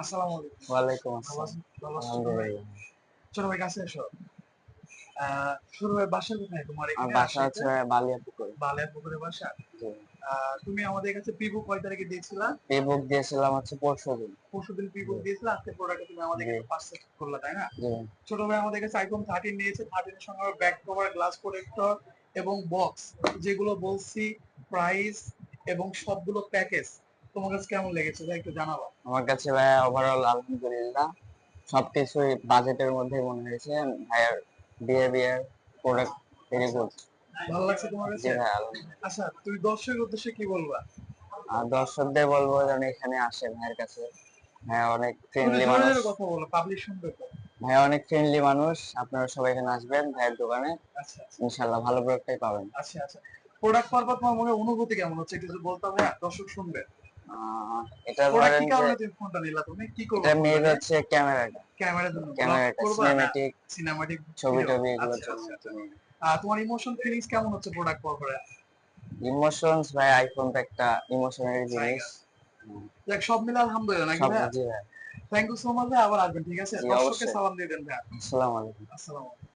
আসসালামু আলাইকুম। ওয়ালাইকুম ভালো আসসালাম। আছেন? ভালো আছো ছোট ভাই? আলহামদুলিল্লাহ। ছোট ভাই কাছে এসো। আ ছোট ভাই বাসা কোথায় তোমার আমার এখানে বাসা রাজশাহীতে? হচ্ছে বালিয়াপুকুরে। বালিয়াপুকুরে বাসা? জি। আ তুমি আমাদের কাছে প্রি-বুক কয় তারিখে দিয়েছিলা? পে-বুক দিয়েছিলাম হচ্ছে পরশুদিন। পরশুদিন জি, প্রি-বুক দিয়েছিলা, আজকে প্রোডাক্টটা তুমি আমাদের জি, কাছে পার্সেল করলা, তাই না? জি। ছোট ভাই আমাদের কাছে iPhone 13 নিয়েছে। 13 এর সঙ্গে ব্যাক কভার, গ্লাস প্রোটেক্টর এবং বক্স যেগুলো বলছি প্রাইস এবং সবগুলো প্যাকেজ। তোমার কাছে কেমন লেগেছে ভাই একটু জানাবা? আমার কাছে ভাইয়া ওভারঅল আলহামদুলিল্লাহ সবকিছুই বাজেটের মধ্যেই মনে হয়েছে। ভাইয়ার বিহেভিয়ার, প্রোডাক্ট ভেরি আচ্ছা, গুড। আচ্ছা। ভালো লাগছে তোমার জি কাছে? ভাইয়া আলহামদুলিল্লাহ। আচ্ছা, তুমি দর্শকের উদ্দেশ্যে কি বলবা? আর দর্শকদের বলবো যেন এখানে আসে ভাইয়ের কাছে। ভাইয়া অনেক একটু ফ্রেন্ডলি জোরে, মানুষ। জোরে কথা বলো, পাবলিক শুনবে তো। ভাইয়া অনেক ফ্রেন্ডলি মানুষ। আপনারা সবাই এখানে আসবেন ভাইয়ের দোকানে। আচ্ছা, আচ্ছা। ইনশাআল্লাহ ভালো প্রোডাক্টটাই পাবেন। আচ্ছা, আচ্ছা। প্রোডাক্ট পাওয়ার পর তোমার মনে অনুভূতি কেমন হচ্ছে? একটু যদি বলতা ভাইয়া, দর্শক শুনবে। এটা প্রোডাক্ট ধরেন কি যে কারণে তুমি ফোনটা নিলা তুমি? কি করবা এটা ফোনটা মেইন নিয়ে? হচ্ছে ক্যামেরাটা। ক্যামেরার জন্য ব্লগ ক্যামেরাটা করবা না সিনেমেটিক সিনেমাটিক ভিডিও? ছবি-টবি এগুলোর আচ্ছা, জন্য আচ্ছা, আরকি আচ্ছা। মেইন। তোমার ইমোশন ফিলিংস কেমন হচ্ছে প্রোডাক্ট পাওয়ার পরে? ইমোশনস ভাই আইফোন তো একটা ইমোশনাল জিনিস। জায়গা। হুম, যাক সব মিলে আলহামদুলিল্লাহ নাকি সব ভাইয়া? জি ভাই। থ্যাংক ইউ সো মাচ ভাইয়া, আবার আসবেন ঠিক আছে? জি দর্শককে অবশ্যই। সালাম দিয়ে দেন ভাইয়া। আসসালামু আলাইকুম। আসসালামু আলাইকুম।